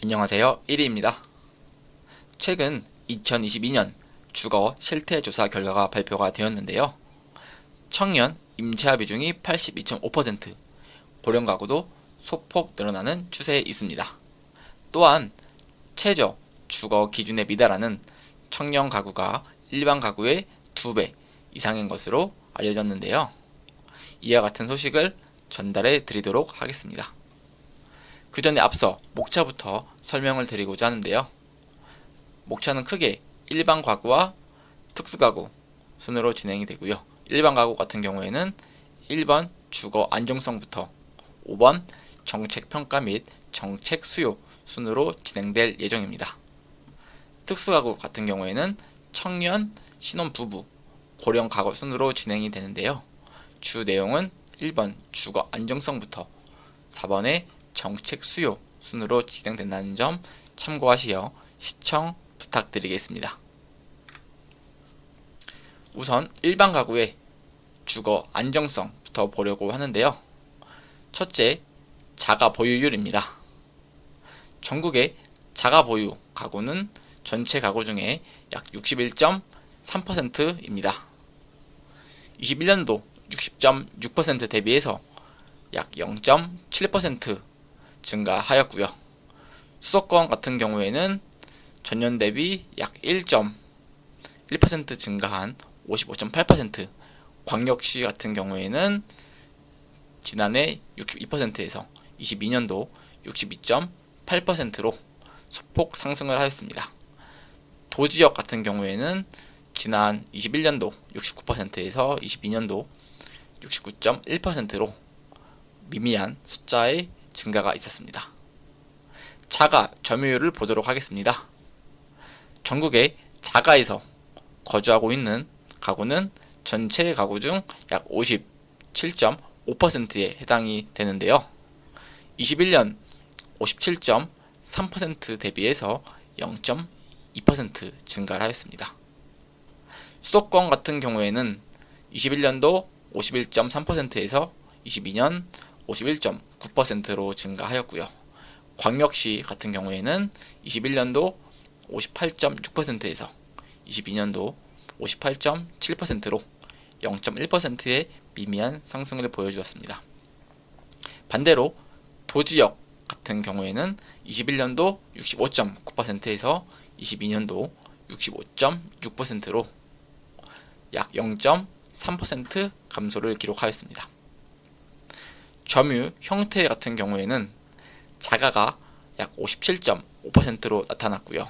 안녕하세요. 1위입니다. 최근 2022년 주거 실태조사 결과가 발표가 되었는데요. 청년 임차 비중이 82.5%, 고령 가구도 소폭 늘어나는 추세에 있습니다. 또한 최저 주거 기준에 미달하는 청년 가구가 일반 가구의 2배 이상인 것으로 알려졌는데요. 이와 같은 소식을 전달해 드리도록 하겠습니다. 그 전에 앞서 목차부터 설명을 드리고자 하는데요. 목차는 크게 일반 가구와 특수 가구 순으로 진행이 되고요. 일반 가구 같은 경우에는 1번 주거 안정성부터 5번 정책 평가 및 정책 수요 순으로 진행될 예정입니다. 특수 가구 같은 경우에는 청년, 신혼부부, 고령 가구 순으로 진행이 되는데요. 주 내용은 1번 주거 안정성부터 4번의 정책 수요 순으로 진행된다는 점 참고하시어 시청 부탁드리겠습니다. 우선 일반 가구의 주거 안정성부터 보려고 하는데요. 첫째, 자가 보유율입니다. 전국의 자가 보유 가구는 전체 가구 중에 약 61.3%입니다. 21년도 60.6% 대비해서 약 0.7% 증가하였고요. 수도권 같은 경우에는 전년 대비 약 1.1% 증가한 55.8%, 광역시 같은 경우에는 지난해 62%에서 22년도 62.8%로 소폭 상승을 하였습니다. 도지역 같은 경우에는 지난 21년도 69%에서 22년도 69.1%로 미미한 숫자의 증가가 있었습니다. 자가 점유율을 보도록 하겠습니다. 전국의 자가에서 거주하고 있는 가구는 전체 가구 중 약 57.5%에 해당이 되는데요. 21년 57.3% 대비해서 0.2% 증가를 하였습니다. 수도권 같은 경우에는 21년도 51.3%에서 22년 51.9%로 증가하였고요. 광역시 같은 경우에는 21년도 58.6%에서 22년도 58.7%로 0.1%의 미미한 상승을 보여주었습니다. 반대로 도지역 같은 경우에는 21년도 65.9%에서 22년도 65.6%로 약 0.3% 감소를 기록하였습니다. 점유 형태 같은 경우에는 자가가 약 57.5%로 나타났고요.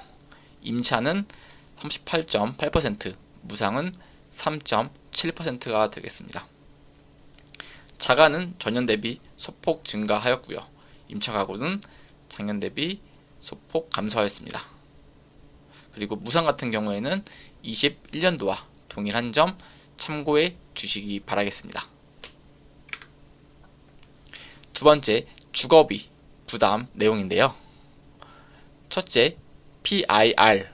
임차는 38.8%, 무상은 3.7%가 되겠습니다. 자가는 전년 대비 소폭 증가하였고요. 임차 가구는 작년 대비 소폭 감소하였습니다. 그리고 무상 같은 경우에는 21년도와 동일한 점 참고해 주시기 바라겠습니다. 두 번째, 주거비 부담 내용인데요. 첫째, PIR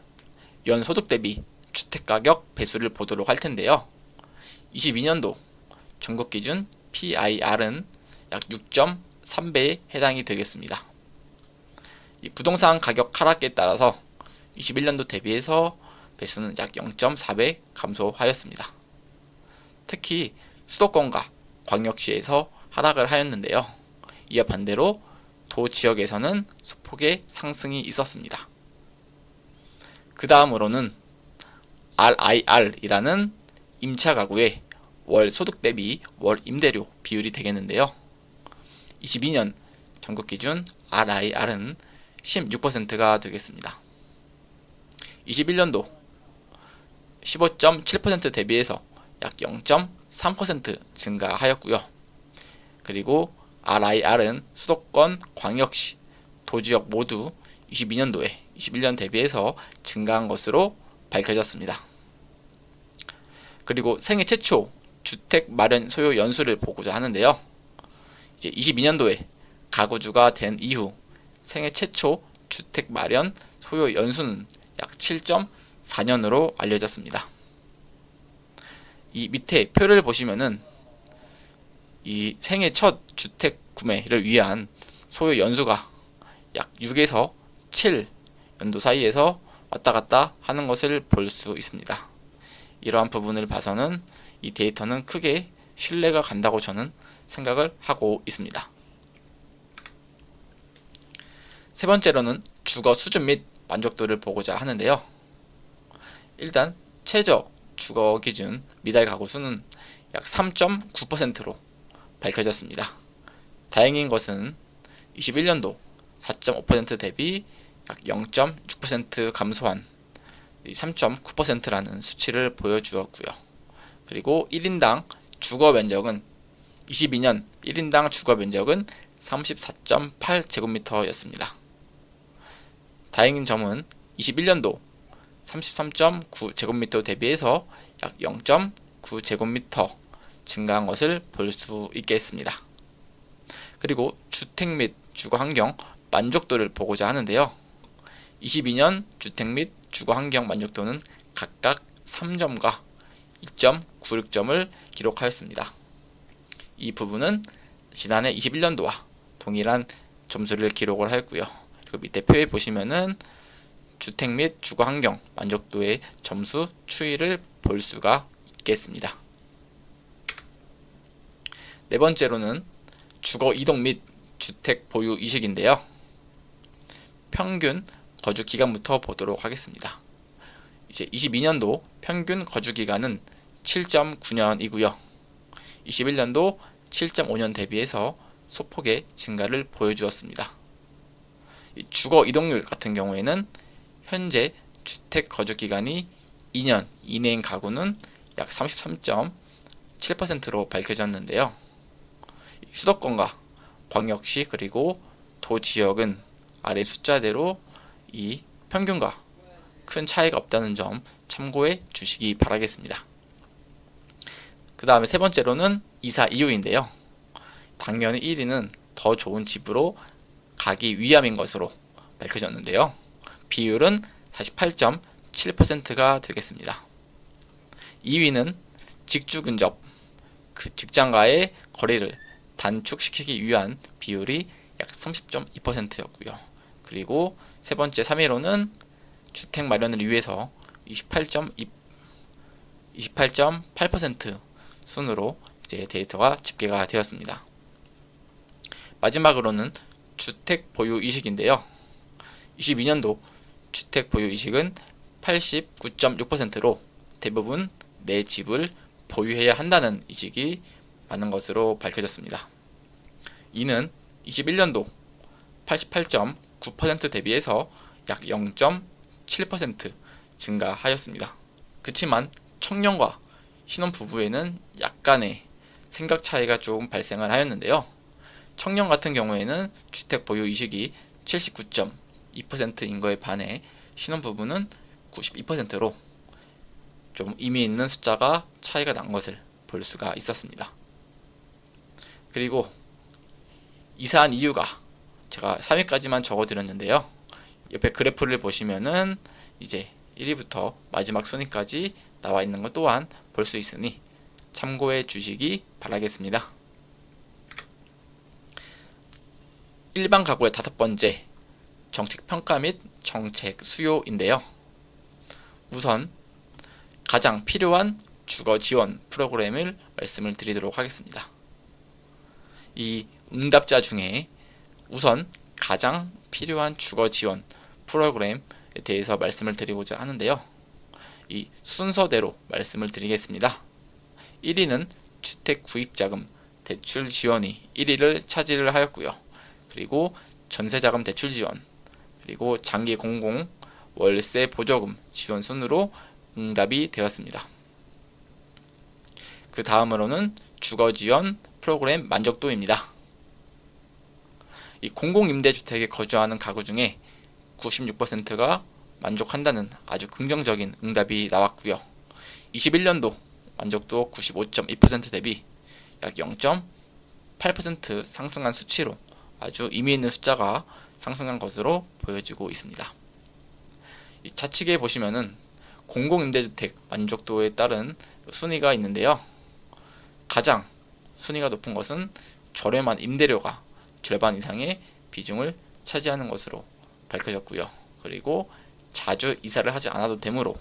연소득 대비 주택가격 배수를 보도록 할 텐데요. 22년도 전국 기준 PIR은 약 6.3배에 해당이 되겠습니다. 이 부동산 가격 하락에 따라서 21년도 대비해서 배수는 약 0.4배 감소하였습니다. 특히 수도권과 광역시에서 하락을 하였는데요. 이와 반대로 도 지역에서는 소폭의 상승이 있었습니다. 그 다음으로는 RIR이라는 임차 가구의 월 소득 대비 월 임대료 비율이 되겠는데요. 22년 전국 기준 RIR은 16%가 되겠습니다. 21년도 15.7% 대비해서 약 0.3% 증가하였고요. 그리고 RIR은 수도권, 광역시, 도지역 모두 22년도에 21년 대비해서 증가한 것으로 밝혀졌습니다. 그리고 생애 최초 주택 마련 소요 연수를 보고자 하는데요. 이제 22년도에 가구주가 된 이후 생애 최초 주택 마련 소요 연수는 약 7.4년으로 알려졌습니다. 이 밑에 표를 보시면은 이 생애 첫 주택 구매를 위한 소요 연수가 약 6에서 7 연도 사이에서 왔다 갔다 하는 것을 볼 수 있습니다. 이러한 부분을 봐서는 이 데이터는 크게 신뢰가 간다고 저는 생각을 하고 있습니다. 세 번째로는 주거 수준 및 만족도를 보고자 하는데요. 일단 최저 주거 기준 미달 가구 수는 약 3.9%로 밝혀졌습니다. 다행인 것은 21년도 4.5% 대비 약 0.6% 감소한 3.9%라는 수치를 보여주었고요. 그리고 1인당 주거 면적은 22년 1인당 주거 면적은 34.8제곱미터였습니다. 다행인 점은 21년도 33.9제곱미터 대비해서 약 0.9제곱미터 증가한 것을 볼 수 있겠습니다. 그리고 주택 및 주거 환경 만족도를 보고자 하는데요. 22년 주택 및 주거 환경 만족도는 각각 3점과 2.96점을 기록하였습니다. 이 부분은 지난해 21년도와 동일한 점수를 기록을 하였고요. 그리고 밑에 표에 보시면은 주택 및 주거 환경 만족도의 점수 추이를 볼 수가 있겠습니다. 네 번째로는 주거 이동 및 주택 보유 이식인데요. 평균 거주 기간부터 보도록 하겠습니다. 이제 22년도 평균 거주 기간은 7.9년이고요. 21년도 7.5년 대비해서 소폭의 증가를 보여주었습니다. 주거 이동률 같은 경우에는 현재 주택 거주 기간이 2년 이내인 가구는 약 33.7%로 밝혀졌는데요. 수도권과 광역시 그리고 도지역은 아래 숫자대로 이 평균과 큰 차이가 없다는 점 참고해 주시기 바라겠습니다. 그 다음에 세 번째로는 이사 이유인데요. 당연히 1위는 더 좋은 집으로 가기 위함인 것으로 밝혀졌는데요. 비율은 48.7%가 되겠습니다. 2위는 직주 근접, 그 직장과의 거리를 단축시키기 위한 비율이 약 30.2%였고요. 그리고 세 번째 3위로는 주택 마련을 위해서 28.8% 순으로 이제 데이터가 집계가 되었습니다. 마지막으로는 주택 보유 이식인데요. 22년도 주택 보유 이식은 89.6%로 대부분 내 집을 보유해야 한다는 이식이 많은 것으로 밝혀졌습니다. 이는 21년도 88.9% 대비해서 약 0.7% 증가하였습니다. 그치만 청년과 신혼부부에는 약간의 생각 차이가 조금 발생을 하였는데요. 청년 같은 경우에는 주택 보유 이식이 79.2%인 거에 반해 신혼부부는 92%로 좀 의미 있는 숫자가 차이가 난 것을 볼 수가 있었습니다. 그리고 이사한 이유가 제가 3위까지만 적어드렸는데요. 옆에 그래프를 보시면은 이제 1위부터 마지막 순위까지 나와 있는 것 또한 볼 수 있으니 참고해 주시기 바라겠습니다. 일반 가구의 다섯 번째, 정책 평가 및 정책 수요인데요. 우선 가장 필요한 주거 지원 프로그램을 말씀을 드리도록 하겠습니다. 이 응답자 중에 우선 가장 필요한 주거 지원 프로그램에 대해서 말씀을 드리고자 하는데요. 이 순서대로 말씀을 드리겠습니다. 1위는 주택 구입자금 대출 지원이 1위를 차지를 하였고요. 그리고 전세자금 대출 지원, 그리고 장기 공공 월세 보조금 지원 순으로 응답이 되었습니다. 그 다음으로는 주거 지원 프로그램 만족도입니다. 이 공공임대주택에 거주하는 가구 중에 96%가 만족한다는 아주 긍정적인 응답이 나왔고요. 21년도 만족도 95.2% 대비 약 0.8% 상승한 수치로 아주 의미 있는 숫자가 상승한 것으로 보여지고 있습니다. 이 좌측에 보시면은 공공임대주택 만족도에 따른 순위가 있는데요. 가장 순위가 높은 것은 저렴한 임대료가 절반 이상의 비중을 차지하는 것으로 밝혀졌고요. 그리고 자주 이사를 하지 않아도 되므로,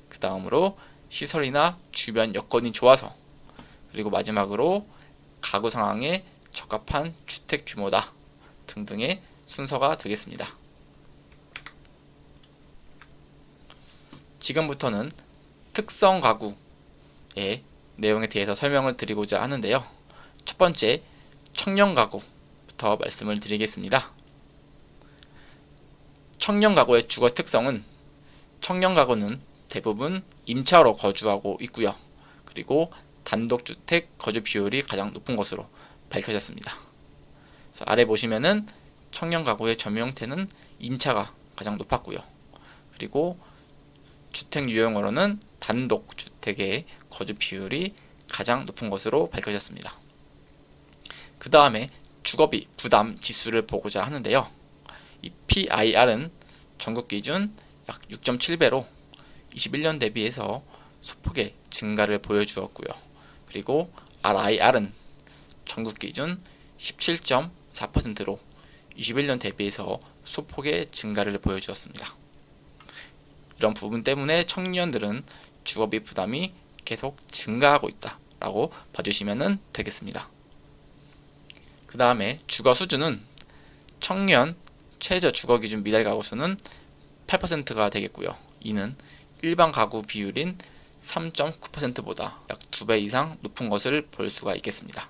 그 다음으로 시설이나 주변 여건이 좋아서, 그리고 마지막으로 가구 상황에 적합한 주택 규모다 등등의 순서가 되겠습니다. 지금부터는 특성 가구의 내용에 대해서 설명을 드리고자 하는데요. 첫 번째, 청년 가구부터 말씀을 드리겠습니다. 청년 가구의 주거 특성은, 청년 가구는 대부분 임차로 거주하고 있고요. 그리고 단독주택 거주 비율이 가장 높은 것으로 밝혀졌습니다. 그래서 아래 보시면은 청년 가구의 점유 형태는 임차가 가장 높았고요. 그리고 주택 유형으로는 단독주택의 거주 비율이 가장 높은 것으로 밝혀졌습니다. 그 다음에 주거비 부담 지수를 보고자 하는데요. 이 PIR은 전국 기준 약 6.7배로 21년 대비해서 소폭의 증가를 보여주었고요. 그리고 RIR은 전국 기준 17.4%로 21년 대비해서 소폭의 증가를 보여주었습니다. 이런 부분 때문에 청년들은 주거비 부담이 계속 증가하고 있다라고 봐주시면 되겠습니다. 그 다음에 주거 수준은 청년 최저 주거 기준 미달 가구 수는 8%가 되겠고요. 이는 일반 가구 비율인 3.9%보다 약 2배 이상 높은 것을 볼 수가 있겠습니다.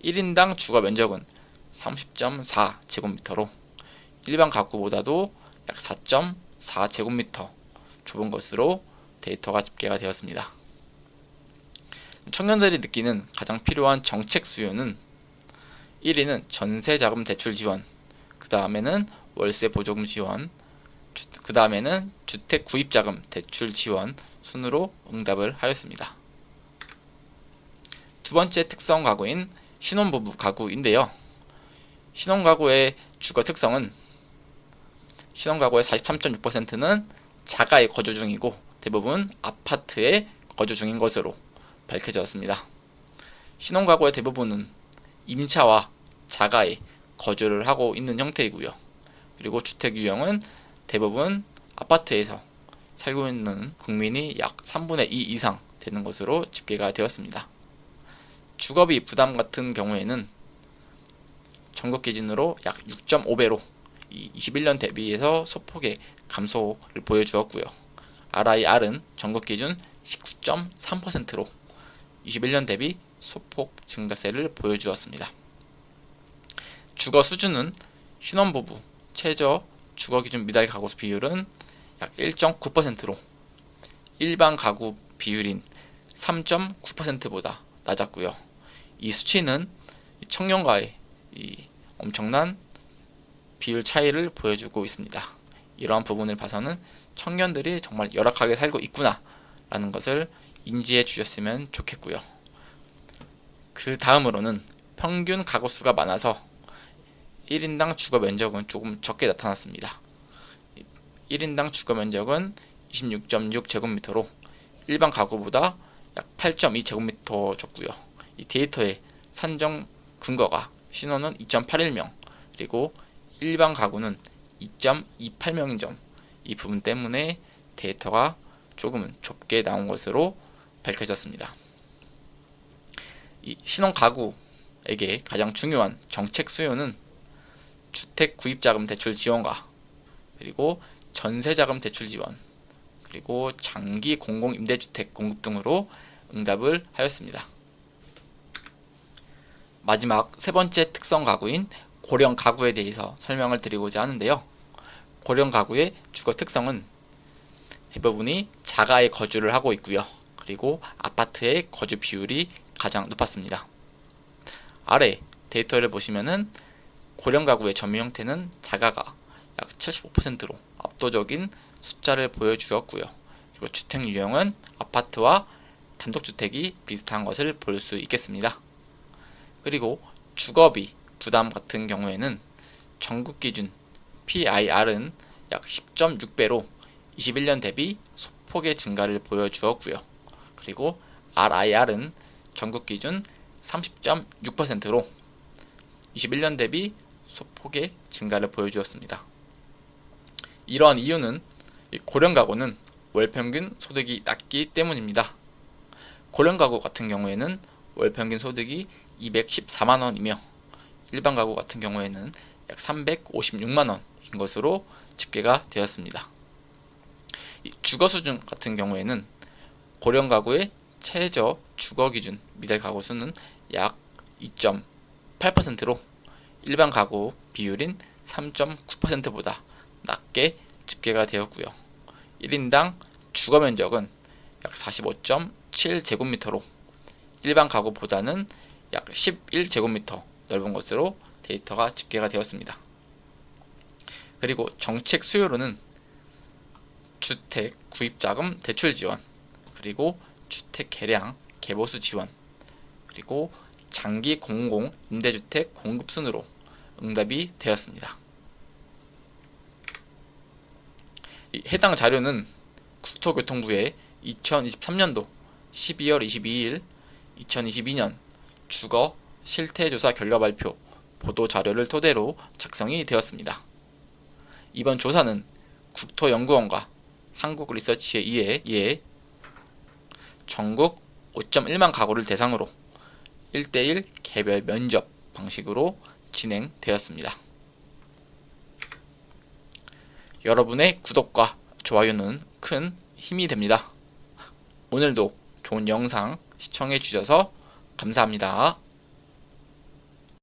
1인당 주거 면적은 30.4제곱미터로 일반 가구보다도 약 4.4제곱미터 좁은 것으로 데이터가 집계가 되었습니다. 청년들이 느끼는 가장 필요한 정책 수요는 1위는 전세자금 대출 지원, 그 다음에는 월세 보조금 지원, 그 다음에는 주택 구입자금 대출 지원 순으로 응답을 하였습니다. 두 번째 특성 가구인 신혼부부 가구인데요. 신혼가구의 주거 특성은, 신혼가구의 43.6%는 자가에 거주 중이고 대부분 아파트에 거주 중인 것으로 밝혀졌습니다. 신혼가구의 대부분은 임차와 자가에 거주를 하고 있는 형태이고요. 그리고 주택 유형은 대부분 아파트에서 살고 있는 국민이 약 3분의 2 이상 되는 것으로 집계가 되었습니다. 주거비 부담 같은 경우에는 전국 기준으로 약 6.5배로 21년 대비해서 소폭의 감소를 보여주었고요. RIR은 전국 기준 19.3%로 21년 대비 소폭 증가세를 보여주었습니다. 주거 수준은 신혼부부 최저 주거 기준 미달 가구 수 비율은 약 1.9%로 일반 가구 비율인 3.9%보다 낮았고요. 이 수치는 청년과의 엄청난 비율 차이를 보여주고 있습니다. 이러한 부분을 봐서는 청년들이 정말 열악하게 살고 있구나 라는 것을 인지해 주셨으면 좋겠고요. 그 다음으로는 평균 가구 수가 많아서 1인당 주거 면적은 조금 적게 나타났습니다. 1인당 주거 면적은 26.6제곱미터로 일반 가구보다 약 8.2제곱미터 적고요. 이 데이터의 산정 근거가 신혼은 2.81명, 그리고 일반 가구는 2.28명인 점, 이 부분 때문에 데이터가 조금은 좁게 나온 것으로 밝혀졌습니다. 이 신혼 가구에게 가장 중요한 정책 수요는 주택 구입자금 대출 지원과 그리고 전세자금 대출 지원, 그리고 장기 공공임대주택 공급 등으로 응답을 하였습니다. 마지막 세 번째 특성 가구인 고령 가구에 대해서 설명을 드리고자 하는데요. 고령 가구의 주거 특성은 대부분이 자가에 거주를 하고 있고요. 그리고 아파트의 거주 비율이 가장 높았습니다. 아래 데이터를 보시면은 고령 가구의 점유 형태는 자가가 약 75%로 압도적인 숫자를 보여주었고요. 그리고 주택 유형은 아파트와 단독주택이 비슷한 것을 볼 수 있겠습니다. 그리고 주거비 부담 같은 경우에는 전국 기준 PIR은 약 10.6배로 21년 대비 소폭의 증가를 보여주었고요. 그리고 RIR은 전국 기준 30.6%로 21년 대비 소폭의 증가를 보여주었습니다. 이러한 이유는 이 고령 가구는 월 평균 소득이 낮기 때문입니다. 고령 가구 같은 경우에는 월 평균 소득이 214만 원이며 일반 가구 같은 경우에는 약 356만 원인 것으로 집계가 되었습니다. 이 주거 수준 같은 경우에는 고령 가구의 최저 주거 기준 미달 가구 수는 약 2.8%로 일반 가구 비율인 3.9%보다 낮게 집계가 되었고요. 1인당 주거 면적은 약 45.7제곱미터로 일반 가구보다는 약 11제곱미터 넓은 것으로 데이터가 집계가 되었습니다. 그리고 정책 수요로는 주택 구입자금 대출 지원, 그리고 주택 개량 개보수 지원, 그리고 장기 공공 임대주택 공급 순으로 응답이 되었습니다. 해당 자료는 국토교통부의 2023년도 12월 22일 2022년 주거 실태조사 결과 발표 보도 자료를 토대로 작성이 되었습니다. 이번 조사는 국토연구원과 한국리서치에 의해 전국 5.1만 가구를 대상으로 1대1 개별 면접 방식으로 진행되었습니다. 여러분의 구독과 좋아요는 큰 힘이 됩니다. 오늘도 좋은 영상 시청해 주셔서 감사합니다.